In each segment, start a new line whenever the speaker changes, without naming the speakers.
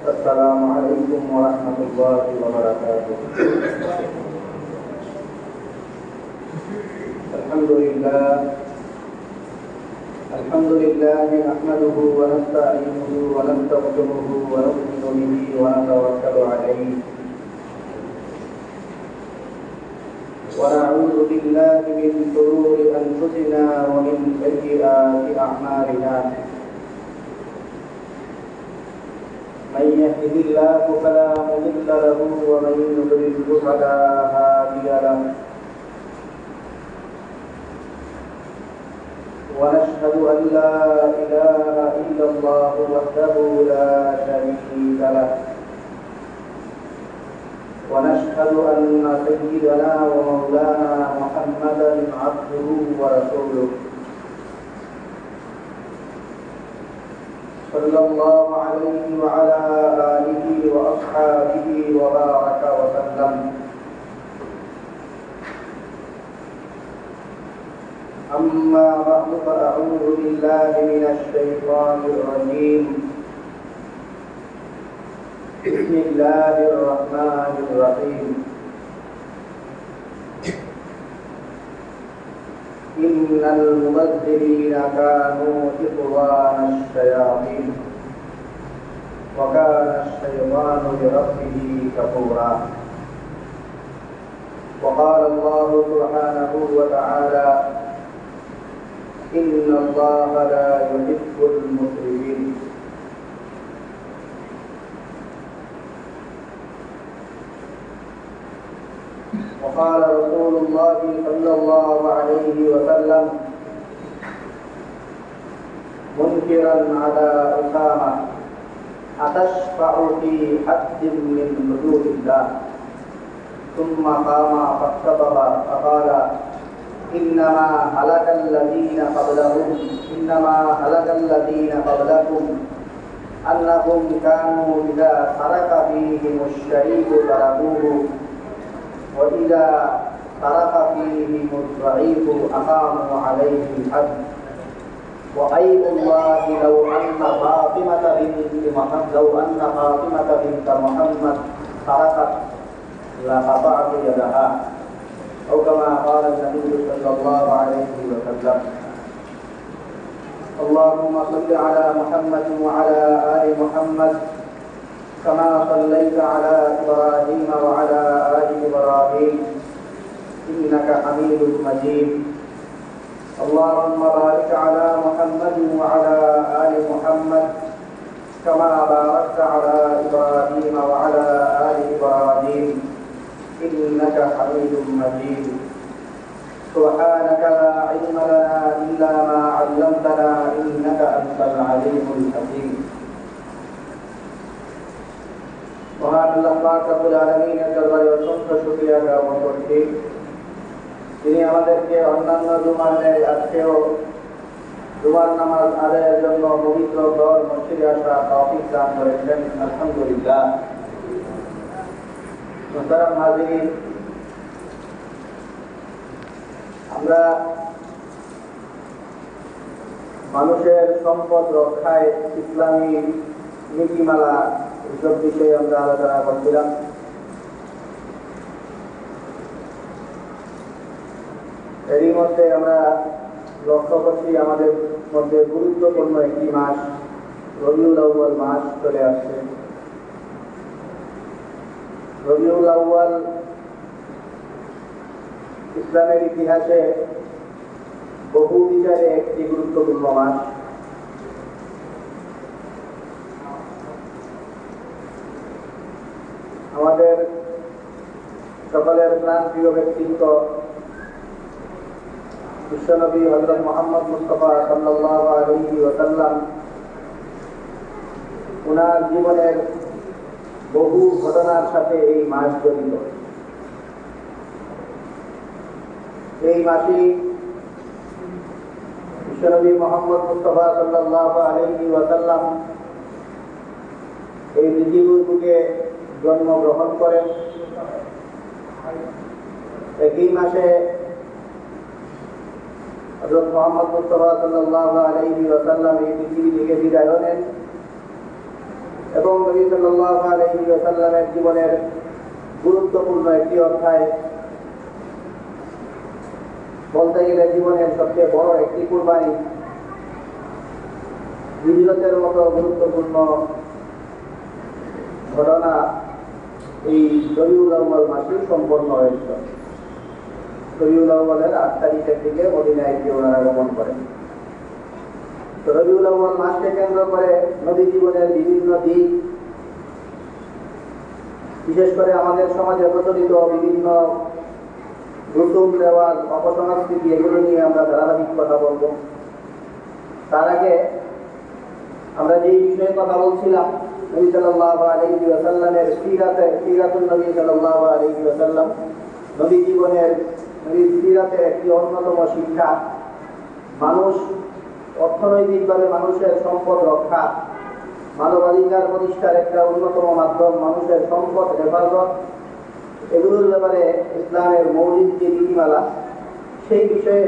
السلام عليكم ورحمة الله وبركاته. الحمد لله نحمده ونستعينه ونستغفره ونؤمن به ونتوكل عليه ونعوذ بالله من شرور أنفسنا ومن سيئات أعمالنا. من يهده الله فلا مضل له ومن يضلل فلا هادي له. ونشهد أن لا إله إلا الله وحده لا شريك له. ونشهد أن سيدنا ومولانا محمدا عبده ورسوله صلى الله عليه وعلى آله وأصحابه وبارك وسلم. أما بعد فأعوذ بالله من الشيطان الرجيم. بسم الله الرحمن الرحيم. إن المبذرين كانوا إخوان الشياطين وكان الشيطان لربه كفورا. وقال الله سبحانه وتعالى إن الله لا يحب المسرفين. وقال رسول الله صلى الله عليه وسلم منكرا على أسامة أتشفع في حد من حدود الله؟ ثم قام فاخطب فقال إنما هلك الذين قبلكم أنهم كانوا إذا ترك فيهم الشريك تركوه وإذا ترك فيهم الضعيف أقاموا عليه الحد. وأيم الله لو أن فاطمة بنت محمد تركت لقطعت يدها أو كما قال النبي صلى الله عليه وسلم. اللهم صل على محمد وعلى آل محمد كما صليت على إبراهيم وعلى آل إبراهيم إنك حميد مجيد. اللهم بارك على محمد وعلى آل محمد كما باركت على إبراهيم وعلى آل إبراهيم إنك حميد مجيد. سبحانك لا علم لنا إلا ما علمتنا إنك أنت العليم الحكيم. মহান আল্লাহ পাক রব্বুল আলামিনের দরবারে অসংখ্য শুকরিয়া জ্ঞাপন করছি। তিনি আমাদেরকে অন্যান্য জুমার আজকেও জুমার নামাজ আদায়ের জন্য পবিত্র ঘর মসজিদে আসার তৌফিক দান করেছেন। আলহামদুলিল্লাহ। মুহতারাম হাজিরিন, আমরা মানুষের সম্পদ রক্ষায় ইসলামী নীতিমালা এসব বিষয়ে আমরা আলোচনা করছিলাম। এরই মধ্যে আমরা লক্ষ্য করছি আমাদের মধ্যে গুরুত্বপূর্ণ একটি মাস রবিউল আউয়াল মাস চলে আসছে। রবিউল আউয়াল ইসলামের ইতিহাসে বহু বিচারে একটি গুরুত্বপূর্ণ মাস। আমাদের সকলের প্রাণপ্রিয় ব্যক্তিত্ব বিশ্বনবী হযরত মুহাম্মদ মুস্তাফা সাল্লাল্লাহু আলাইহি ওয়াসাল্লাম, ওনার জীবনের বহু ঘটনার সাথে এই মাস জড়িত। এই মাসেই বিশ্বনবী মুহাম্মদ মুস্তাফা সাল্লাল্লাহু আলাইহি ওয়াসাল্লাম এই পৃথিবীর বুকে জন্মগ্রহণ করেন। একই মাসে হযরত মুহাম্মদ মুস্তাফা সাল্লাল্লাহু আলাইহি ওয়াসাল্লাম এই পৃথিবী থেকে বিদায় নেন এবং নবী সাল্লাল্লাহু আলাইহি ওয়াসাল্লামের জীবনের গুরুত্বপূর্ণ একটি অধ্যায়, বলতে গেলে জীবনের সবচেয়ে বড় একটি কুরবানি, হিজরতের মতো গুরুত্বপূর্ণ ঘটনা এই রবিউল আউয়াল মাসে সম্পন্ন হয়েছিল। রবিউল আউয়ালের 8 তারিখের দিকে মদিনায় গিয়ে ওনারা আগমন করেন। তো রবিউল আউয়াল মাসকে কেন্দ্র করে নবী জীবনের বিভিন্ন দিক, বিশেষ করে আমাদের সমাজে প্রচলিত বিভিন্ন রসুম রেওয়াজ, অপসংস্কৃতি, এগুলো নিয়ে আমরা ধারাবাহিক কথা বলবো। তার আগে আমরা যেই বিষয়ে কথা বলছিলাম, নবী সাল্লাল্লাহু আলাইহি ওয়াসাল্লামের সিরাতুন নবী সাল্লাল্লাহু আলাইহি ওয়াসাল্লাম, নবী জীবনের, নবীর সিরাতের একটি অন্যতম শিক্ষা মানুষ অর্থনৈতিকভাবে মানুষের সম্পদ রক্ষা, মানবাধিকার প্রতিষ্ঠার একটা অন্যতম মাধ্যম মানুষের সম্পদ হেফাজত, এগুলোর ব্যাপারে ইসলামের মৌলিক যে নীতিমালা, সেই বিষয়ে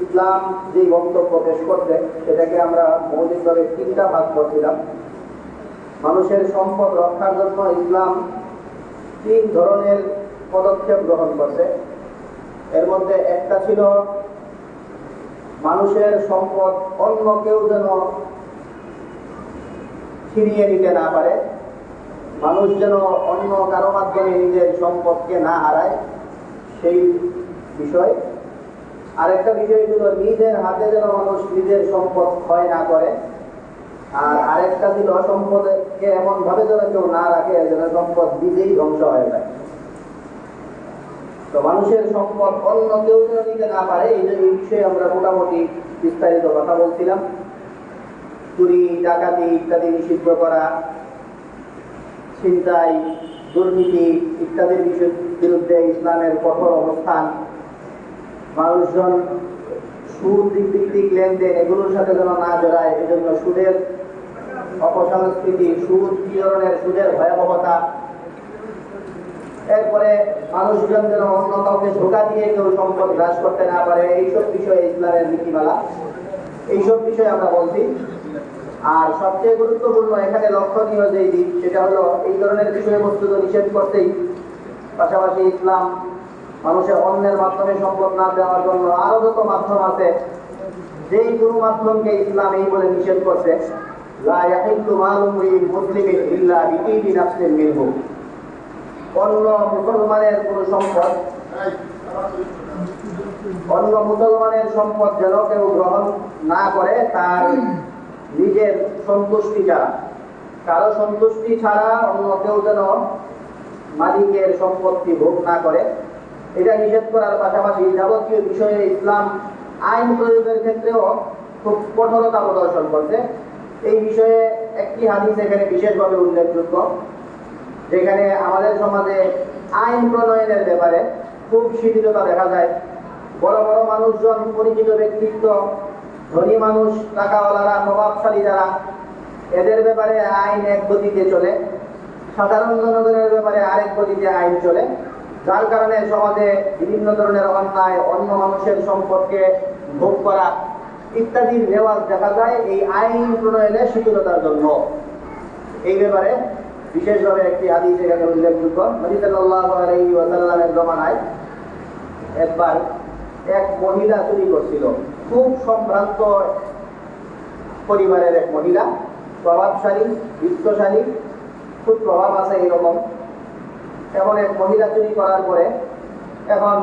ইসলাম যে বক্তব্য পেশ করছে সেটাকে আমরা মৌলিকভাবে 3টা ভাগ করছিলাম। মানুষের সম্পদ রক্ষার জন্য ইসলাম 3 ধরনের পদক্ষেপ গ্রহণ করছে। এর মধ্যে একটা ছিল মানুষের সম্পদ অন্য কেউ যেন ছিনিয়ে নিতে না পারে, মানুষ যেন অন্য কারো মাধ্যমে নিজের সম্পদকে না হারায়, সেই বিষয়। আরেকটা বিষয় ছিল নিজের হাতে যেন মানুষ নিজের সম্পদ ক্ষয় না করে, আর আরেকটা ছিল সম্পদকে এমন ভাবে যেন কেউ না রাখে যেন সম্পদ নিজেই ধ্বংস হয়ে যায়। তো মানুষের সম্পদ অন্য কেউ যেন নিতে না পারে, এই বিষয়ে আমরা মোটামুটি বিস্তারিত কথা বলছিলাম। চুরি, ডাকাতি ইত্যাদি নিষিদ্ধ করা, ছিনতাই, দুর্নীতি ইত্যাদির বিরুদ্ধে ইসলামের কঠোর অবস্থান, মানুষজন সুদ ভিত্তিক লেনদেন এগুলোর সাথে যেন না জড়ায়, এজন্য সুদের অপসংস্কৃতি, সুদ কি ধরনের, সুদের ভয়াবহতা, এরপরে মানুষজন যেন অন্য কাউকে ধোঁকা দিয়ে কেউ সম্পদ গ্রাস করতে না পারে, এইসব বিষয়ে ইসলামের নীতিমালা, এইসব বিষয়ে আমরা বলছি। আর সবচেয়ে গুরুত্বপূর্ণ এখানে লক্ষণীয় যে দিক, সেটা হলো এই ধরনের বিষয়বস্তু তো নিষেধ করতেই, পাশাপাশি ইসলাম মানুষের অন্যের মাধ্যমে সম্পদ না দেওয়ার জন্য আরো যত মাধ্যম আছে, যেই কোনো মাধ্যমকে ইসলাম এই বলে নিষেধ করছে, লা ইয়াহিল্লু মালু মুসলিমিন মুসলিমিন ইল্লা বিইদি নাফসিন মিনহু, অন্য মুসলমানের কোন সম্পদ, অন্য মুসলমানের সম্পদ যেন কেউ গ্রহণ না করে তার নিজের সন্তুষ্টি ছাড়া, কারো সন্তুষ্টি ছাড়া অন্য কেউ যেন মালিকের সম্পত্তি ভোগ না করে, এটা নিষেধ করার পাশাপাশি যাবতীয় বিষয়ে ইসলাম আইন প্রয়োগের ক্ষেত্রেও খুব কঠোরতা প্রদর্শন করছে। এই বিষয়ে একটি হাদিস এখানে বিশেষভাবে উল্লেখযোগ্য, যেখানে আমাদের সমাজে আইন প্রণয়নের ব্যাপারে খুব শিথিলতা দেখা যায়। বড় বড় মানুষজন, পরিচিত ব্যক্তিত্ব, ধনী মানুষ, টাকাওয়ালারা, প্রভাবশালী যারা, এদের ব্যাপারে আইন এক গতিতে চলে, সাধারণ জনগণের ব্যাপারে আরেক গতিতে আইন চলে, যার কারণে সমাজে বিভিন্ন ধরনের অন্যায়, অন্য মানুষের সম্পদকে ভোগ করা ইত্যাদির রেওয়াজ দেখা যায় এই আইন প্রণয়নের শিথিলতার জন্য। এই ব্যাপারে বিশেষভাবে একটি হাদিস এখানে উল্লেখযোগ্য। নবী সাল্লাল্লাহু আলাইহি ওয়াসাল্লামের জমানায় একবার এক মহিলা চুরি করছিল, খুব সম্ভ্রান্ত পরিবারের এক মহিলা, প্রভাবশালী, বিত্তশালী, খুব প্রভাব আছে এরকম। এমন এক মহিলা চুরি করার পরে এখন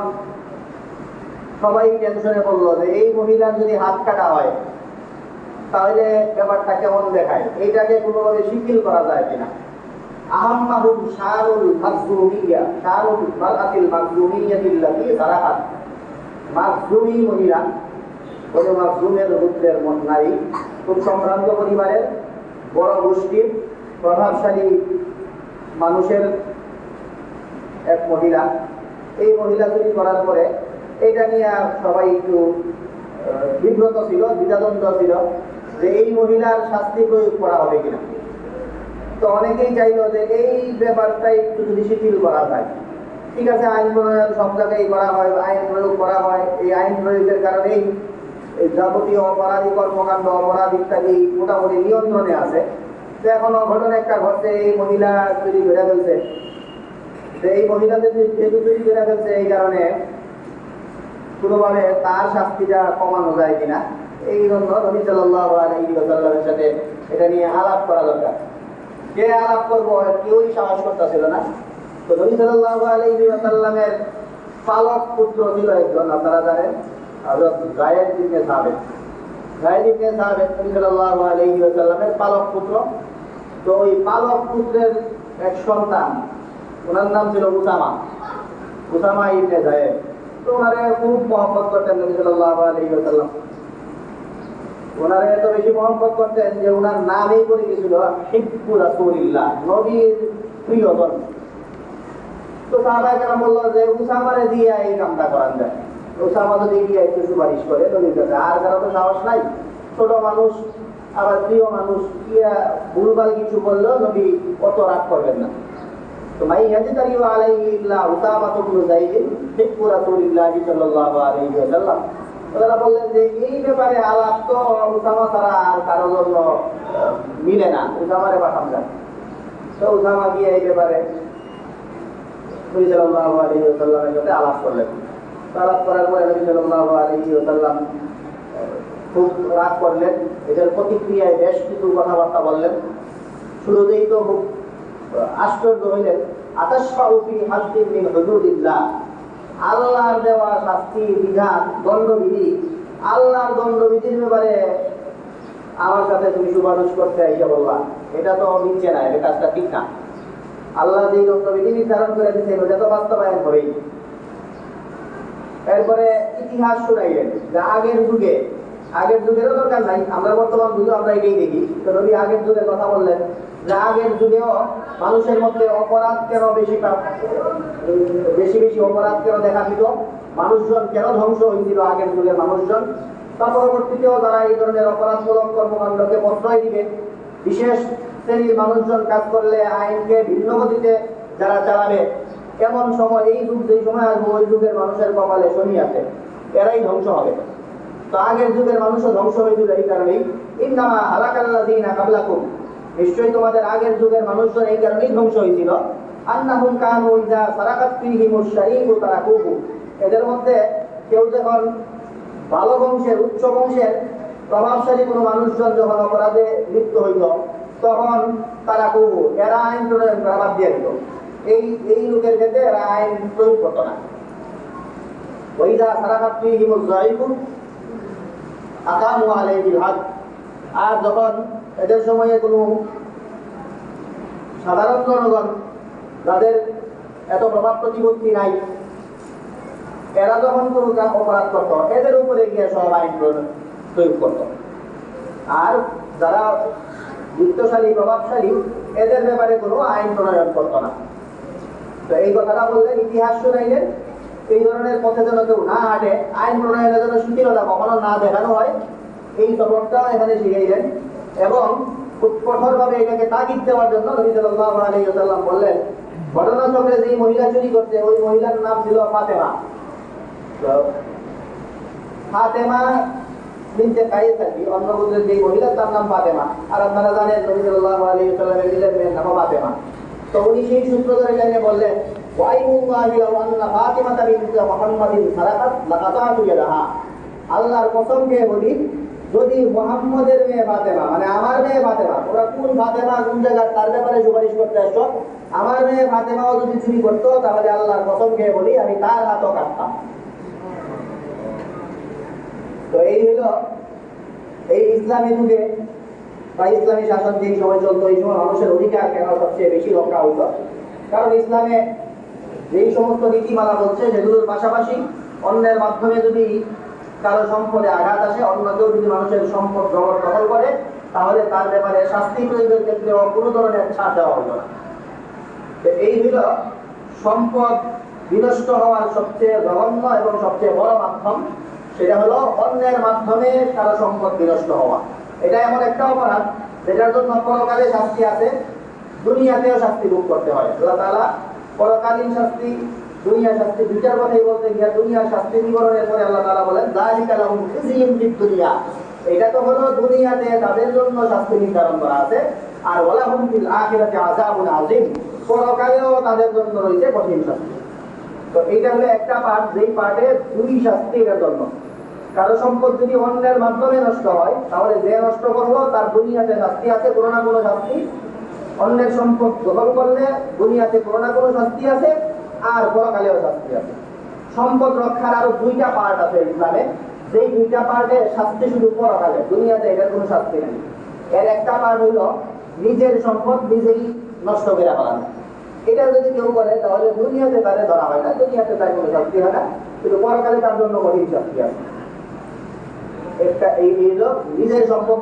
সবাই টেনশনে পড়লো যে এই মহিলার যদি হাত কাটা হয় তাহলে ব্যাপারটা কেমন দেখায়, এইটাকে কোনোভাবে শিথিল করা যায় কিনা। আহাম্মাহুম শারুল মাকজুমিয়া, শারুল মারআতিল মাকজুমিয়াতিল্লাতী সারাকাত, মাকজুমি মহিলা, ওই মাকজুমের রূপের নারী, খুব সম্ভ্রান্ত পরিবারের, বড় গোষ্ঠীর, প্রভাবশালী মানুষের এক মহিলা। এই মহিলা চুরি করার পরে এটা নিয়ে সবাই একটু বিব্রত ছিল, দ্বিধাদ্বন্দ্ব ছিল যে এই মহিলার শাস্তি প্রয়োগ করা হবে কিনা। তো অনেকেই চাইল যে এই ব্যাপারটা একটু যদি শিথিল করা যায়। ঠিক আছে, আইন প্রণয়ন সব জায়গায় করা হয়, আইন প্রয়োগ করা হয়, এই আইন প্রয়োগের কারণেই যাবতীয় অপরাধী কর্মকাণ্ড, অপরাধ ইত্যাদি মোটামুটি নিয়ন্ত্রণে আছে। তো এখন অঘটন একটা ঘটছে, এই মহিলা চুরি করে ফেলছে। তো এই মহিলাদের যেহেতু চুরি করে ফেলছে, এই কারণে কোনোভাবে তার শাস্তিটা কমানো যায় কিনা, এই জন্য নবী সাল্লাল্লাহু আলাইহি ওয়াসাল্লামের সাথে এটা নিয়ে আলাপ করা দরকার। কে আলাপ করবো কেউই সাহস করতেছিল না। তো নবী সাল্লাল্লাহু আলাইহি ওয়াসাল্লামের পালক পুত্র ছিল একজন, আপনারা জানেন, হযরত যায়েদ ইবনে সাবিত। যায়েদ ইবনে সাবিত নবী সাল্লাল্লাহু আলাইহি ওয়াসাল্লামের পালক পুত্র। তো ওই পালক পুত্রের এক সন্তান, ওনার নাম ছিল উসামা, উসামা ইবনে যায়েদ। তো ওনারে খুব মহব্বত করতেন নবী সাল্লাল্লাহু আলাইহি ওয়াসাল্লাম। ওনারে এত বেশি মহব্বত করতেন যে ওনার নামেই পড়ে গেছিল হিব্বু রাসূলিল্লাহ, নবীর প্রিয়জন। তো সাহাবায়ে কেরাম বলল যে উসামারে দিয়ে এই কামটা করান যায়, উসামা যদি গিয়ে একটু সুপারিশ করে নবীর কাছে। আর কারো তো সাহস নাই, ছোট মানুষ আবার প্রিয় মানুষ, গিয়া ভুলভাল কিছু বললেও নবী অত রাগ করবেন না। তো মাই ইয়াজতারিউ আলাইহি ইল্লা উসামা ইবনে যায়েদ হিব্বু রাসূলিল্লাহ সাল্লাল্লাহু আলাইহি ওয়াসাল্লাম। ওনারা বললেন যে এই ব্যাপারে আলাপ তো উসামা ছাড়া আর কারো জন্য মিলে না, উসামারে পাঠান যায়। তো উসামা গিয়ে এই ব্যাপারে নবী সাল্লাল্লাহু আলাইহি ওয়াসাল্লামের সাথে আলাপ করলেন। আলাপ করার পরে নবী সাল্লাল্লাহু আলাইহি ওয়াসাল্লাম খুব রাগ করলেন। এটার প্রতিক্রিয়ায় বেশ কিছু কথাবার্তা বললেন। শুরুতেই তো খুব আশ্চর্য হইলেন, আতাশফাউ ফি হাদ্দিন মিন হুদুদিল্লাহ, আল্লাহর দেওয়া শাস্তি বিধান দণ্ডবিধি, আল্লাহর দণ্ডবিধির ব্যাপারে আমার সাথে তুমি সুপারিশ করতে আইসা বলবা, এটা তো নিচ্ছে না, এটা কাজটা ঠিক না। আল্লাহ যে দণ্ডবিধি নির্ধারণ করে দিচ্ছে ওটা তো বাস্তবায়ন হবেই। এরপরে ইতিহাস শুনাইলেন যে আগের যুগেরও দরকার নাই, আমরা বর্তমান যুগে আমরা এটাই দেখি। তো নবী আগের যুগের কথা বললেন যে আগের যুগেও মানুষের মধ্যে অপরাধ কেন বেশি বেশি অপরাধ কেন দেখা দিত, মানুষজন কেন ধ্বংস হয়েছিল আগের যুগের মানুষজন। তা পরবর্তীতেও যারা এই ধরনের অপরাধমূলক কর্মকাণ্ডকে প্রশ্রয় দিবে, বিশেষ শ্রেণীর মানুষজন কাজ করলে আইনকে ভিন্ন গতিতে যারা চালাবে, এমন সময় এই যুগ যেই সময় আসবে ওই যুগের মানুষের কপালে শনি আছে, এরাই ধ্বংস হবে। তো আগের যুগের মানুষও ধ্বংস হয়েছিল এই কারণেই, ইন্নামা হালাকাল্লাযীনা ক্বাবলাকুম, নিশ্চয়ই তোমাদের আগের যুগের মানুষজন এই কারণেই ধ্বংস হয়েছিল, আন্নাহুম কানু ইযা সারাকাত ফীহিমুশ শারীফু তারাকুহু, এদের মধ্যে কেউ যখন ভালো বংশের উচ্চ বংশের প্রভাবশালী কোনো মানুষজন যখন অপরাধে লিপ্ত হইত তখন তারাকুহু, এরা আইন প্রণয়ন করা বাদ দিয়ে দিত। এই লোকের ক্ষেত্রে এরা আইন প্রয়োগ করতো না। ওয়াইযা সারাকাত ফীহিমুজ যায়িফু আকামু আলাইহিল হাদ, আর যখন এদের সময়ে কোনো সাধারণ জনগণ যাদের এত প্রভাব প্রতিপত্তি নাই, এরা যখন কোনো অপরাধ করত এদের উপরে গিয়ে সব আইন প্রয়োগ করত। আর যারা বিত্তশালী প্রভাবশালী এদের ব্যাপারে কোনো আইন প্রণয়ন করত না। তো এই কথাটা বললেন, ইতিহাস শুনাইলেন, এই ধরনের পথে যেন কেউ না হাঁটে, আইন প্রণয়নের জন্য শিথিলতা কখনো না দেখানো হয়, এই সবকটাও এখানে শিখাইলেন। এবং খুব কঠোরভাবে এটাকে তাগিদ দেওয়ার জন্য নবী সাল্লাল্লাহু আলাইহি ওয়াসাল্লাম বললেন, ঘটনাচক্রে যে মহিলা চুরি করতে, ওই মহিলার নাম ছিল ফাতেমা। তো ফাতেমা বিনতে কায়েস, অন্য গোত্রের যে মহিলা তার নাম ফাতেমা। আর আপনারা জানেন নবী সাল্লাল্লাহু আলাইহি ওয়াসাল্লামের নিজের মেয়ের নাম ফাতেমা। তো উনি সেই সূত্র ধরে এখানে বললেন, ওয়াইমুল্লাহি লাউ আন্না ফাতিমাতা বিনতে মুহাম্মাদিন সারাকাত লাকাতাতু ইয়াদাহা, আল্লাহর কসম খেয়ে বলি, যদি মুহাম্মদের মেয়ে ফাতেমা, মানে আমার মেয়ে ফাতেমা, ওরা কোন ফাতেমা কোন জায়গায় তার ব্যাপারে সুপারিশ করতে আসছো, আমার মেয়ে ফাতেমাও যদি চুরি করতো তাহলে আল্লাহর কসম খেয়ে বলি আমি তার হাতও কাটতাম। তো এই হলো এই ইসলামী যুগে বা ইসলামী শাসন যেই সময় চলতো, এই সময় মানুষের অধিকার কেন সবচেয়ে বেশি রক্ষা হইতো, কারণ ইসলামে যেই সমস্ত নীতিমালা বলছে সেগুলোর পাশাপাশি অন্যের মাধ্যমে যদি কারো সম্পদে আঘাত আসে, অন্য কেউ যদি মানুষের সম্পদ দখল করে, তাহলে তার ব্যাপারে শাস্তি প্রয়োগের ক্ষেত্রে কোনো ধরনের ছাড় দেওয়া হতো না। এই হইল সম্পদ বিনষ্ট হওয়ার সবচেয়ে জঘন্য এবং সবচেয়ে বড় মাধ্যম, সেটা হলো অন্যের মাধ্যমে কারো সম্পদ বিনষ্ট হওয়া। এটা এমন একটা অপরাধ যেটার জন্য পরকালে শাস্তি আছে, দুনিয়াতেও শাস্তি ভোগ করতে হয়। আল্লাহ তাআলা পরকালীন শাস্তি, দুনিয়ার শাস্তি, দুইটার কথাই বলতে গিয়ে দুনিয়ার শাস্তি বিবরণের পরে আল্লাহ তাআলা বলেন, যালিকা লাহুম খিজিয়ুন ফিদ দুনিয়া, এটা তো হলো দুনিয়াতে তাদের জন্য শাস্তি নির্ধারণ করা আছে, আর ওয়ালাহুম ফিল আখিরাতি আযাবুন আযীম, পরকালেও তাদের জন্য রয়েছে কঠিন শাস্তি। তো এইটা হলো একটা পার্ট, যেই পার্টে দুই শাস্তি এর জন্য। কারো সম্পদ যদি অন্যের মাধ্যমে নষ্ট হয়, তাহলে যে নষ্ট করলো তার দুনিয়াতে শাস্তি আছে, কোনো না কোনো শাস্তি। অন্যের সম্পদ দখল করলে দুনিয়াতে কোনো না কোনো শাস্তি আছে, আর পরকালেও শাস্তি আছে। সম্পদ রক্ষার আরো দুইটা পার্ট আছে ইসলামে, যেই দুইটা পার্টে শাস্তি শুধু পরকালে, দুনিয়াতে এটার কোনো শাস্তি নেই। এর একটা পার্ট হইল নিজের সম্পদ নিজেই নষ্ট করে ফেলানো। এটা যদি কেউ করে তাহলে দুনিয়াতে তাদের ধরা হয় না, দুনিয়াতে তার কোনো শাস্তি হয় না, কিন্তু পরকালে তার জন্য কঠিন শাস্তি আছে। একটা এই হলো নিজের সম্পদ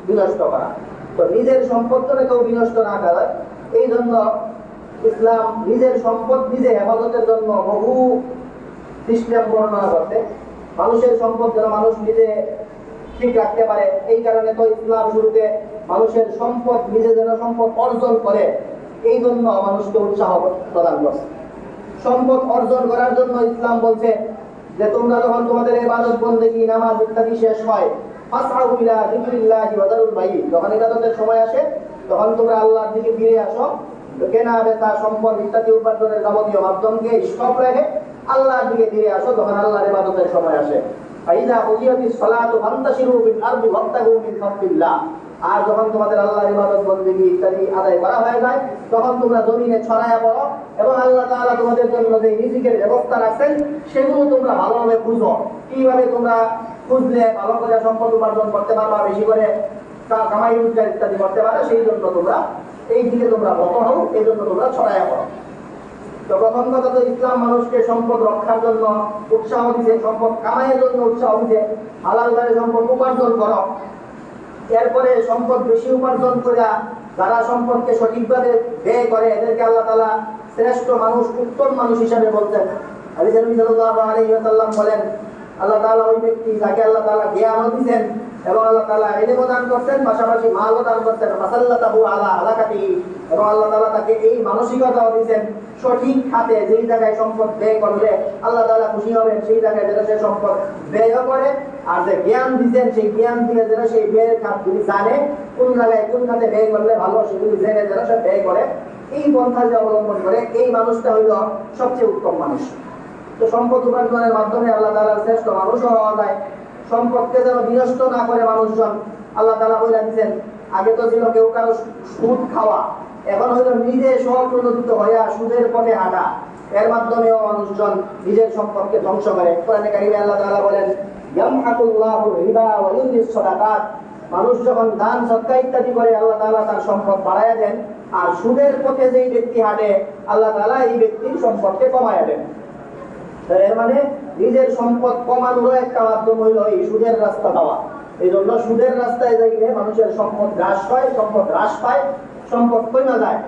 বিনষ্ট করা। তো নিজের সম্পদ তো কেউ বিনষ্ট না করে, এই জন্য ইসলাম নিজের সম্পদ নিজে হেফাজতের জন্য বহু সিস্টেম বর্ণনা করতে। মানুষের সম্পদ যেন মানুষ নিজে ঠিক রাখতে পারে, এই কারণে তো ইসলাম শুরুতে মানুষের সম্পদ নিজে যেন সম্পদ অর্জন করে, এই জন্য মানুষকে উৎসাহ প্রদান করছে। সম্পদ অর্জন করার জন্য ইসলাম বলছে যে তোমরা যখন তোমাদের ইবাদত বন্দেগী নামাজ ইত্যাদি শেষ হয়, ফাসআউ ইলা যিকরিল্লাহি ওয়া যারুল বাইই, যখন ইবাদতের সময় আসে তখন তোমরা আল্লাহর দিকে ফিরে আসো, কেনা বেচা সম্পদ ইত্যাদি উপার্জনের যাবতীয় মাধ্যমকে স্টপ রেখে আল্লাহর দিকে ফিরে আসো যখন আল্লাহর ইবাদতের সময় আসে। ফাইদা কুদিয়াতিস সালাতু ফান্তাশিরু ফিল আরদি ওয়াবতাগু মিন ফাদলিল্লাহ, আর যখন তোমাদের আল্লাহর ইবাদত বন্দেগী ইত্যাদি আদায় করা হয়ে যায় তখন তোমরা জমিনে ছড়ায়া পড়ো এবং আল্লাহ তাআলা তোমাদের জন্য যে রিজিকের ব্যবস্থা রাখছেন সেগুলো তোমরা ভালোভাবে খুঁজো। কিভাবে তোমরা খুঁজলে ভালো করে সম্পদ উপার্জন করতে পারবা, বেশি করে কামাই রোজগার ইত্যাদি করতে পারো, সেই জন্য তোমরা এই দিকে তোমরা রত হও, এই জন্য তোমরা ছড়ায়া পড়ো। তো প্রথম কথা তো ইসলাম মানুষকে সম্পদ রক্ষার জন্য উৎসাহ দিতে, সম্পদ কামাইয়ের জন্য উৎসাহ দিতে, হালালভাবে সম্পদ উপার্জন করো। এরপরে সম্পদ বেশি উপার্জন করে যারা সম্পদকে সঠিকভাবে ব্যয় করে এদেরকে আল্লাহ তাআলা শ্রেষ্ঠ মানুষ, উত্তম মানুষ হিসাবে বলতেন। হাদিসে নবী সাল্লাল্লাহু আলাইহি ওয়াসাল্লাম বলেন, আল্লাহ তাআলা ওই ব্যক্তি যাকে আল্লাহ তাআলা জ্ঞানও দিয়েছেন এবং আল্লাহ তাআলা ইলমও দান করছেন, পাশাপাশি মালও দান করছেন, মাসাল্লাতাহু আলা হালাকাতিহি, এবং আল্লাহ তাআলা তাকে এই মানসিকতাও দিয়েছেন সঠিক খাতে যেই জায়গায় সম্পদ ব্যয় করলে আল্লাহ তাআলা খুশি হবেন সেই জায়গায় যেন সে সম্পদ ব্যয় করে। আর যে জ্ঞান দিয়েছেন সেই জ্ঞান দিয়ে যেন সেই ব্যয়ের খাতগুলি জানে, কোন জায়গায় কোন খাতে ব্যয় করলে ভালো সেগুলি জেনে যেন সে ব্যয় করে, এই পন্থা যে অবলম্বন করে এই মানুষটা হইল সবচেয়ে উত্তম মানুষ। তো সম্পদ উপার্জনের মাধ্যমে আল্লাহ তাআলার শ্রেষ্ঠ মানুষও হওয়া যায়। সম্পদকে যেন বিনষ্ট না করে মানুষজন, আল্লাহ তাআলা বলে দিয়েছেন, আগে তো ছিল কেউ কারো সুদ খাওয়া, এখন হইল নিজে স্বপ্রণোদিত হইয়া সুদের পথে হাঁটা, এর মাধ্যমেও মানুষজন নিজের সম্পদকে ধ্বংস করে। কোরআনে কারিমে আল্লাহ তাআলা বলেন, ইয়ামহাকুল্লাহু রিবা ওয়া ইউরবিস সাদাকাত, মানুষ যখন দান সদকা ইত্যাদি করে আল্লাহ তাআলা তার সম্পদ বাড়ায়া দেন, আর সুদের পথে যেই ব্যক্তি হাঁটে আল্লাহ তাআলা এই ব্যক্তির সম্পদকে কমায়া দেন। এর মানে নিজের সম্পদ কমানোর একটা মাধ্যম হইল এই সুদের রাস্তা দেওয়া। এই জন্য সুদের রাস্তায় যাইলে মানুষের সম্পদ হ্রাস হয়, সম্পদ হ্রাস পায়, সম্পদ কমে যায়।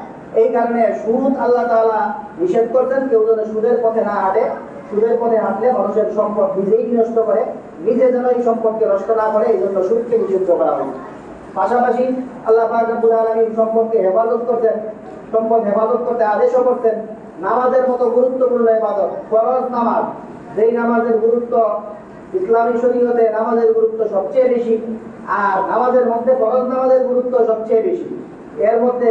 এই কারণে সুদ আল্লাহ তাআলা নিষেধ করতেন, কেউ যেন সুদের পথে না হাঁটে। সুদের পথে হাঁটলে মানুষের সম্পদ নিজেই নষ্ট করে, নিজে যেন এই সম্পদকে নষ্ট না করে, এই জন্য সুদকে নিষিদ্ধ করা হয়। পাশাপাশি আল্লাহ পাক রব্বুল আলামিন সম্পদকে হেফাজত করতেন, সম্পদ হেফাজত করতে আদেশও করতেন। নামাজের মতো গুরুত্বপূর্ণ ইবাদত ফরজ নামাজ, যেই নামাজের গুরুত্ব ইসলামী শরীয়তে নামাজের গুরুত্ব সবচেয়ে বেশি, আর নামাজের মধ্যে ফরজ নামাজের গুরুত্ব সবচেয়ে বেশি। এর মধ্যে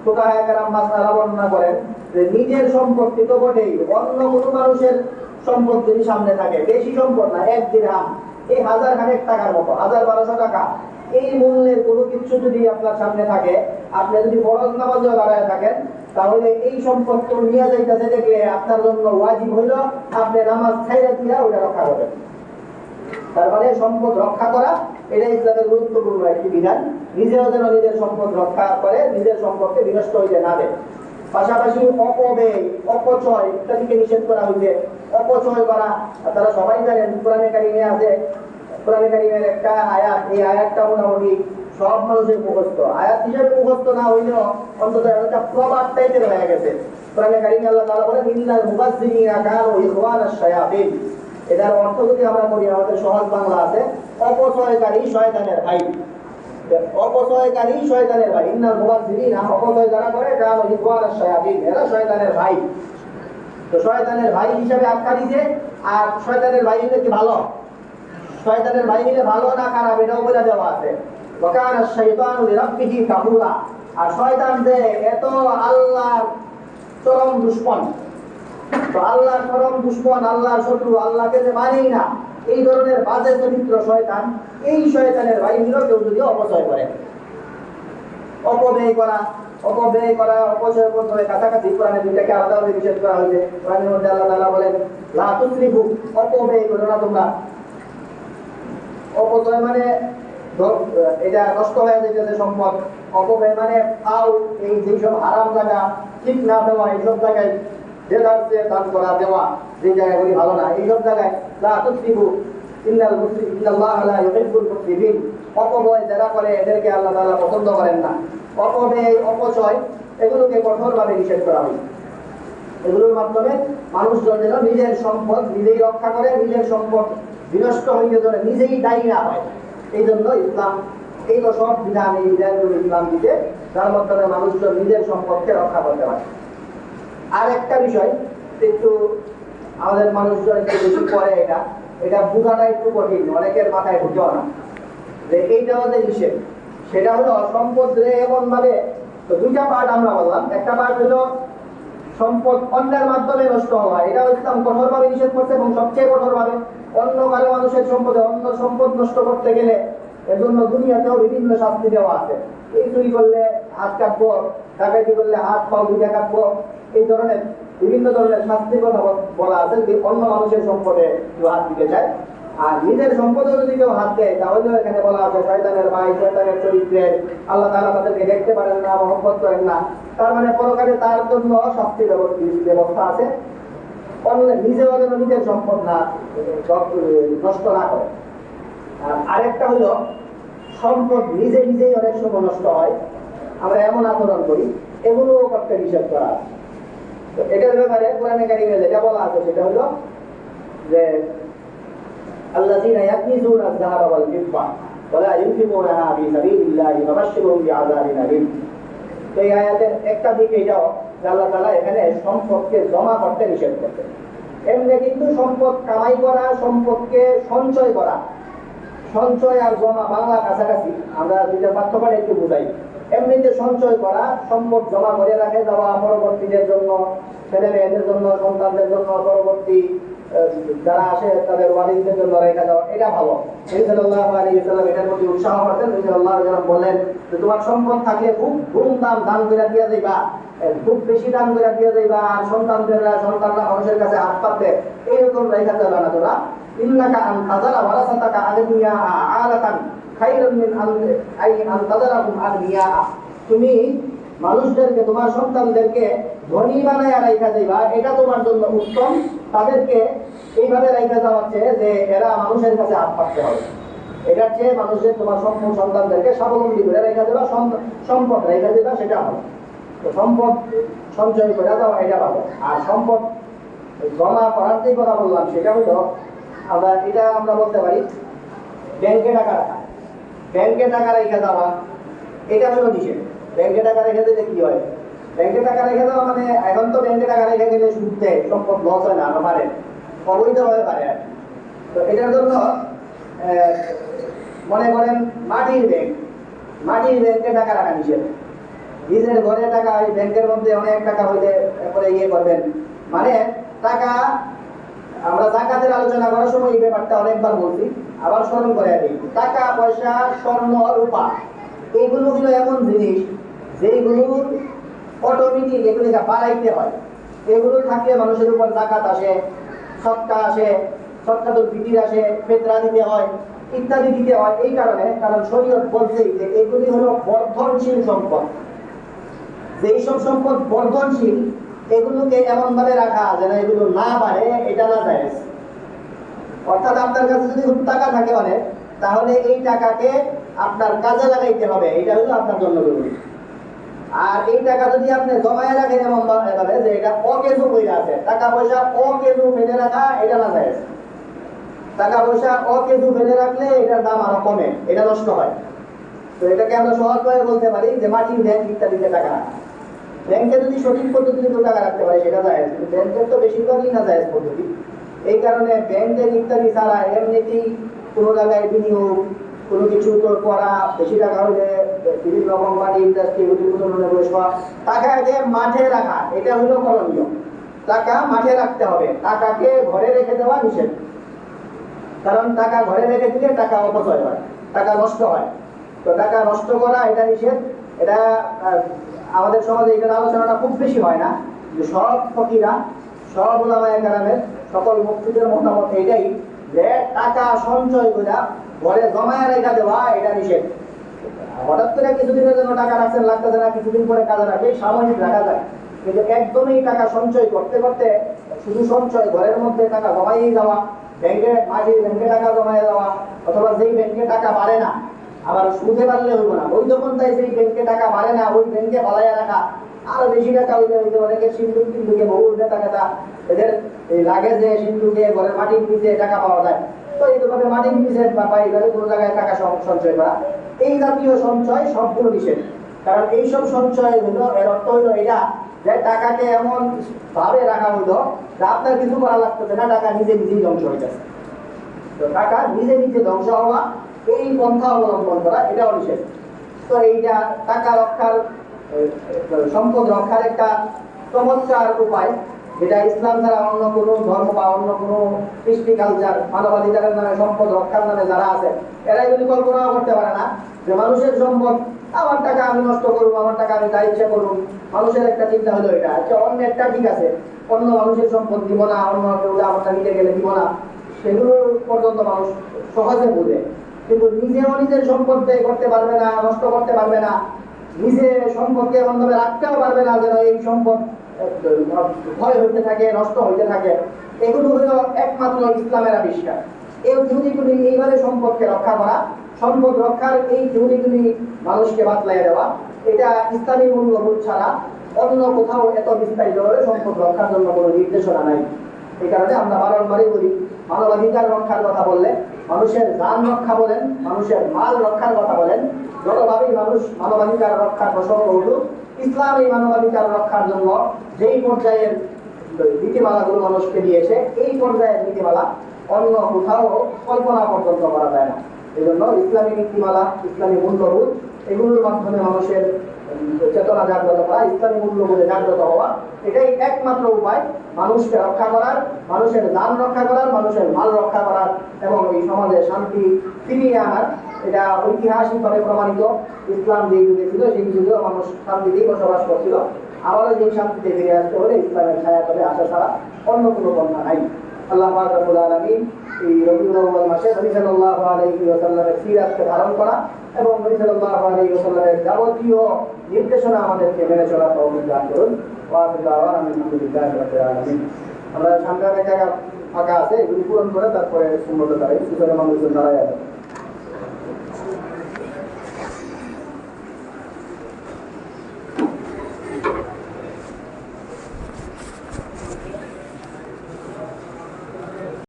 ফুকাহায়ে কেরাম মাসআলা বর্ণনা করেন যে নিজের সম্পত্তি তো বটেই, অন্য কোনো মানুষের সম্পদ যদি সামনে থাকে, বেশি সম্পদ না, 1 দিরহাম, এই 1000 খানেক টাকার মতো, 1000-1200 টাকা, এই মূল্যের কোনো কিছু যদি আপনার সামনে থাকে, আপনি যদি ফরজ নামাজেও দাঁড়ায় থাকেন, তাহলে এই সম্পদ তো নিয়ে যাইতেছে দেখলে আপনার জন্য ওয়াজিব হইল আপনি নামাজ ছাইরা দিয়া ওটা রক্ষা করবেন। তার মানে সম্পদ রক্ষা করা এটা ইসলামের গুরুত্বপূর্ণ একটি বিধান। নিজেও যেন নিজের সম্পদ রক্ষা করে, নিজের সম্পদকে বিনষ্ট হইতে না দেয়। পাশাপাশি অপব্যয়, অপচয় ইত্যাদিকে নিষেধ করা হয়েছে। অপচয় করা আপনারা সবাই জানেন, কোরআনে কারিমে আছে, কোরআনে কারিমের একটা আয়াত, এই আয়াতটা মোটামুটি সব মানুষের মুখস্থ, আয়াত হিসেবে মুখস্থ না হইলেও অন্তত একটা প্রবাদ টাইপের হয়ে গেছে। কোরআনে কারিমে আল্লাহ তাআলা বলেন, ইন্নাল মুবাযযিরিনা কানু ইখওয়ানাশ শায়াতিন। এটার অর্থ যদি আমরা করি, আমাদের সহজ বাংলা আছে, অপচয়কারী শয়তানের ভাই। অপচয়কারী শয়তানের ভাই, ইন্নাল মুবাযযিরিনা, অপচয় যারা করে কানু ইখওয়ানাশ শায়াতিন, এরা শয়তানের ভাই। তো শয়তানের ভাই হিসেবে আখ্যা দিয়েছে। আর শয়তানের ভাই হলে কি ভালো? শয়তানের ভাই হলে ভালো না খারাপ এটাও বলে দেওয়া আছে। ওয়া কানা আশ-শাইতানু লিরাব্বিহি কাফুরা। আর শয়তান যে এত আল্লাহর চরম দুশমন, তো আল্লাহর চরম দুশমন, আল্লাহর শত্রু, আল্লাহকে যে মানেই না, এই ধরনের বাজে চরিত্র শয়তান, এই শয়তানের বাহিনীরও কেউ যদি অপচয় করে, অপব্যয় করা, অপচয় করতে হবে কাছাকাছি। কোরআনে দুইটাকে আলাদাভাবে নিষেধ করা হয়েছে। কোরআনের মধ্যে আল্লাহ তাআলা বলেন, লা তুসরিফু, অপব্যয় করো না তোমরা। অপচয় মানে এটা নষ্ট হয়ে যেতেছে সম্পদ। অপব্যয় মানে ফাও, এই যেসব হারাম জায়গা, ঠিক না দেওয়া, এইসব জায়গায় দেদারসে দান করা, দেওয়া, যে জায়গাগুলি ভালো না, এইসব জায়গায় লা তুসরিফু ইন্নাল্লাহা লা ইউহিব্বুল মুসরিফিন। অপব্যয় যারা করে এদেরকে আল্লাহ তাআলা পছন্দ করেন না। অপব্যয়, অপচয়, এগুলোকে কঠোরভাবে নিষেধ করা হয়েছে। এগুলোর মাধ্যমে মানুষজন যেন নিজের সম্পদ নিজেই রক্ষা করে, নিজের সম্পদ বিনষ্ট হইতে যেন নিজেই দায়ী না হয়। এই জন্য ইসলাম এই তো সব বিধান, এই বিধানগুলো ইসলাম দিতে, যার মাধ্যমে মানুষজন নিজের সম্পদকে রক্ষা করতে পারে। আর একটা বিষয় একটু আমাদের মানুষজন একটু বেশি করে, এটা বোঝাটা একটু কঠিন, অনেকের মাথায় ঢুকেও না যে এইটা আমাদের নিষেধ। সেটা হলো সম্পদ রে এমন ভাবে, তো দুইটা পার্ট আমরা বললাম। একটা পার্ট হলো সম্পদ অন্যের মাধ্যমে নষ্ট হওয়া, এটা ইসলাম কঠোরভাবে নিষেধ করছে, এবং সবচেয়ে কঠোরভাবে। অন্য কারো মানুষের সম্পদে অন্য সম্পদ নষ্ট করতে গেলে এর জন্য দুনিয়াতেও বিভিন্ন শাস্তি দেওয়া আছে। এই চুরি করলে হাত কাটবো, ডাকাতি করলে হাত পাও দুইটা কাটবো, এই ধরনের বিভিন্ন ধরনের শাস্তির কথা বলা আছে যে অন্য মানুষের সম্পদে কেউ হাত দিতে চায়। আর নিজের সম্পদে যদি কেউ হাত দেয়, তাহলেও এখানে বলা আছে শয়তানের ভাই, শয়তানের চরিত্রের, আল্লাহ তাআলা তাদেরকে দেখতে পারেন না, মহব্বত করেন না। তার মানে পরকালে তার জন্য শাস্তির ব্যবস্থা আছে। নিজেও যেন নিজের সম্পদ না নষ্ট না করে। আর আরেকটা হলো সম্পদ নিজে নিজেই অনেক সময় নষ্ট হয়, আমরা এমন আচরণ করি, এগুলোও করতে নিষেধ করা আছে। তো এটার ব্যাপারে কোরআনে কারিমে যেটা বলা আছে সেটা হলো যে আল্লাযীনা ইয়াকনিজুনা আয-যাহাবা ওয়াল ফিদ্দা ওয়া লা ইউনফিকুনাহা ফী সাবিলিল্লাহি ফাবাশশিরহুম বিআযাবিন আলীম। তো এই আয়াতের একটা দিক এটাও যে আল্লাহ তাআলা এখানে সম্পদকে জমা করতে নিষেধ করতেন। এমনি কিন্তু সম্পদ কামাই করা, সম্পদকে সঞ্চয় করা, সঞ্চয় আর জমা বাংলা কাছাকাছি, আমরা দুইটা পার্থক্যটা একটু বুঝাই। এমনিতে সঞ্চয় করা, সম্পদ জমা করে রাখে দেওয়া পরবর্তীদের জন্য, ছেলে মেয়েদের জন্য, সন্তানদের জন্য, পরবর্তী যারা আসে তাদের ওয়ারিসদের জন্য রেখে দেওয়া, এটা ভালো। নবী সাল্লাল্লাহু আলাইহি ওয়াসাল্লাম এটার প্রতি উৎসাহ করতেন। নবী সাল্লাল্লাহু আলাইহি ওয়াসাল্লাম বললেন যে তোমার সম্পদ থাকলে খুব ধুমধাম দান করে দিয়ে যাইবা, খুব বেশি দান করে দিয়ে যাইবা, আর সন্তানরা মানুষের কাছে হাত পাতবে, এইরকম রেখে যাবে না তোরা। ইন্নাকা আন তাযারা ওয়ারাসাতাকা আগনিয়া আলাতান খায়রুম মিন আন তাযারাহুম আগনিয়া। তুমি মানুষদেরকে, তোমার সন্তানদেরকে ধনী বানায় রাইখা যাইবা, এটা তোমার জন্য উত্তম। তাদেরকে এইভাবে রাইখা যাওয়া হচ্ছে যে এরা মানুষের কাছে হাত পাততে হবে, এটার চেয়ে মানুষের তোমার সন্তানদেরকে স্বাবলম্বী করে রেখা দেবা, সম্পদ রেখা দেবা, সেটা ভালো। তো সম্পদ সঞ্চয় করে দেওয়া এটা ভালো। আর সম্পদ জমা করার যে কথা বললাম সেটা হলো আমরা বলতে পারি ব্যাংকে টাকা রাখা, ব্যাংকে টাকা রেখে দেওয়া, এটা হলো নিষেধ। ব্যাংকে টাকা রেখে দিলে কি হয়? ব্যাংকে টাকা রেখে দেওয়া মানে এখন তো ব্যাংকে টাকা রেখে গেলে সুদ দেয়, সম্পদ লস হয় না, পারে অবৈধ হয়ে পারে। তো এটার জন্য মনে করেন মাটির ব্যাংকে টাকা রাখা নিষেধ। নিজের ঘরে টাকা, ব্যাংকের মধ্যে অনেক টাকা হইলে এরপরে করবেন, মানে টাকা। আমরা যাকাতের আলোচনা করার সময় এই ব্যাপারটা অনেকবার বলছি, আবার স্মরণ করে দিই। টাকা পয়সা, স্বর্ণ, রূপা, এইগুলো হলো এমন জিনিস যেগুলোর অটোমেটিক এগুলিকে বাড়াইতে হয়। এগুলো থাকলে মানুষের উপর যাকাত আসে, সদকা আসে, সদকাতুল ফিতর আসে, ফিতরা দিতে হয়, ইত্যাদি দিতে হয়। এই কারণে, কারণ শরীয়ত বলছে যে এগুলি হলো বর্ধনশীল সম্পদ। যেইসব সম্পদ বর্ধনশীল, এগুলোকে এমন ভাবে রাখা যেন এগুলো না বাড়ে, এটা না জায়েজ। অর্থাৎ আপনার কাছে যদি টাকা থাকে অনেক, তাহলে এই টাকাকে আপনার কাজে লাগাইতে হবে, এটা হলো আপনার জন্য জরুরি। আর এই টাকা যদি আপনি জমায় রাখেন এমন ভাবে যে এটা অকেজু হয়ে আছে, টাকা পয়সা অকেজু ফেলে রাখা, এটা না জায়েজ। টাকা পয়সা অকেজু ফেলে রাখলে এটার দাম আরো কমে, এটা নষ্ট হয়। তো এটাকে আমরা সহজভাবে বলতে পারি যে মাটির ব্যাংক ইত্যাদিতে টাকা রাখা। ব্যাংকে যদি সঠিক পদ্ধতিতে কেউ টাকা রাখতে পারে সেটা জায়েজ, কিন্তু ব্যাংকের তো বেশিরভাগই না জায়েজ পদ্ধতি। এই কারণে ব্যাংকের ইত্যাদি ছাড়া এমনিতেই কোনো জায়গায় বিনিয়োগ, কোনো কিছু তো করা, বেশি টাকা হলে বিভিন্ন কোম্পানি ইন্ডাস্ট্রি উদ্বোধনে বসা, টাকা আগে মাঠে রাখা, এটা হলো করণীয়। টাকা মাঠে রাখতে হবে, টাকাকে ঘরে রেখে দেওয়া নিষেধ। কারণ টাকা ঘরে রেখে দিলে টাকা অপচয় হয়, টাকা নষ্ট হয়। তো টাকা নষ্ট করা এটা নিষেধ। এটা আমাদের সমাজে এটার আলোচনাটা খুব বেশি হয় না, যে সব ফকিরা, সব ওলামায়ে কেরামের, সকল মুফতিদের মতামত এটাই যে টাকা সঞ্চয় করে ঘরে জমায় রেখে দেওয়া এটা নিষেধ। হঠাৎ করে কিছুদিনের জন্য টাকা রাখছেন, লাগতেছে না, কিছুদিন পরে কাজে রাখে, সাময়িক রাখা যায়। কিন্তু একদমই টাকা সঞ্চয় করতে করতে শুধু সঞ্চয়, ঘরের মধ্যে টাকা জমাইয়ে যাওয়া, ব্যাংকে ব্যাংকে টাকা জমায়ে যাওয়া, অথবা যেই ব্যাংকে টাকা বাড়ে না, আবার সুদে বাড়লে হইব না, ওই যখন তাই সেই ব্যাংকে টাকা বাড়ে না ওই ব্যাংকে বলাইয়া রাখা, আরো বেশি টাকা হইতে হইতে অনেকের সিন্ধুক টিন্দুকে বহু টাকা, এদের এই লাগে যে সিন্ধুকে ঘরের মাটির নিচে টাকা পাওয়া যায়। তো এইভাবে মাটির নিচে বা এইভাবে কোনো জায়গায় টাকা সঞ্চয় করা, এই জাতীয় সঞ্চয় সবগুলো নিষেধ। কারণ এইসব সঞ্চয় হলো, এর অর্থ হইলো এটা যে টাকাকে এমন ভাবে রাখা হইলো যে আপনার কিছু করা লাগতেছে না, টাকা নিজে নিজেই ধ্বংস হয়ে যাচ্ছে। তো টাকা নিজে নিজে ধ্বংস হওয়া, এই পন্থা অবলম্বন করা এটাও নিষেধ। তো এইটা টাকা রক্ষার, সম্পদ রক্ষার একটা চমৎকার উপায়, যেটা ইসলাম ছাড়া অন্য কোনো ধর্ম বা অন্য কোনো কৃষ্টি কালচার, মানবাধিকারের নামে সম্পদ রক্ষার নামে যারা আছে এরা এগুলি কল্পনাও করতে পারে না যে মানুষের সম্পদ, আমার টাকা আমি নষ্ট করবো, আমার টাকা আমি যা ইচ্ছা করবো। মানুষের একটা চিন্তা হলো এটা যে অন্যেরটা ঠিক আছে, অন্য মানুষের সম্পদ দিব না, অন্য কেউ আমারটা নিতে গেলে দিব না, সেগুলো পর্যন্ত মানুষ সহজে বোঝে। কিন্তু নিজেও নিজের সম্পদ ব্যয় করতে পারবে না, নষ্ট করতে পারবে না, নিজে সম্পদকে এমনভাবে রাখতেও পারবে না যেন এই সম্পদ ভয় হইতে থাকে, নষ্ট হইতে থাকে। এগুলো হলো একমাত্র ইসলামের আবিষ্কার। এই থিওরিগুলি, এইভাবে সম্পদকে রক্ষা করা, সম্পদ রক্ষার এই থিওরিগুলি মানুষকে বাতলাই দেওয়া, এটা ইসলামী মূল্যবোধ ছাড়া অন্য কোথাও এত বিস্তারিতভাবে সম্পদ রক্ষার জন্য কোনো নির্দেশনা নাই। এই কারণে আমরা বারবারই বলি, মানবাধিকার রক্ষার কথা বললে মানুষের জান রক্ষা বলেন, মানুষের মাল রক্ষার কথা বলেন, যতভাবেই মানুষ মানবাধিকার রক্ষার প্রসঙ্গ উঠুক, ইসলাম এই মানবাধিকার রক্ষার জন্য যেই পর্যায়ের নীতিমালাগুলো মানুষকে দিয়েছে, এই পর্যায়ের নীতিমালা অন্য কোথাও কল্পনা পর্যন্ত করা যায় না। এই জন্য ইসলামী নীতিমালা, ইসলামী মূল্যবোধ, এগুলোর মাধ্যমে মানুষের চেতনা জাগ্রত করা, ইসলামী মূল্যবোধে জাগ্রত হওয়া, এটাই একমাত্র উপায় মানুষকে রক্ষা করার, মানুষের জান রক্ষা করার, মানুষের মাল রক্ষা করার এবং এই সমাজে শান্তি ফিরিয়ে আনার। এটা ঐতিহাসিকভাবে প্রমাণিত। ইসলাম যে যুগে ছিল সেই যুগেও মানুষ শান্তিতেই বসবাস করছিল। আবারও যে শান্তিতে ফিরে আসতে হলে ইসলামের ছায়া তবে আসা ছাড়া অন্য কোনো পন্থা নাই। আল্লাহ পাক রব্বুল আলামিন এই রবিউল আউয়াল মাসে নবী সাল্লাল্লাহু আলাইহি ওয়াসাল্লামের সিরাতকে ধারণ করা এবং নবী সাল্লাল্লাহু আলাইহি ওয়াসাল্লামের যাবতীয় নির্দেশনা আমাদেরকে মেনে চলার তৌফিক দান করুন। ওয়া বিদাওয়ানা আলহামদুলিল্লাহি রাব্বিল আলামিন। আমরা সামনে একটা জায়গা ফাঁকা আছে, এগুলি পূরণ করে তারপরে সুন্নত দাঁড়াই, সুতরাং মানুষজন দাঁড়ায় যাবে।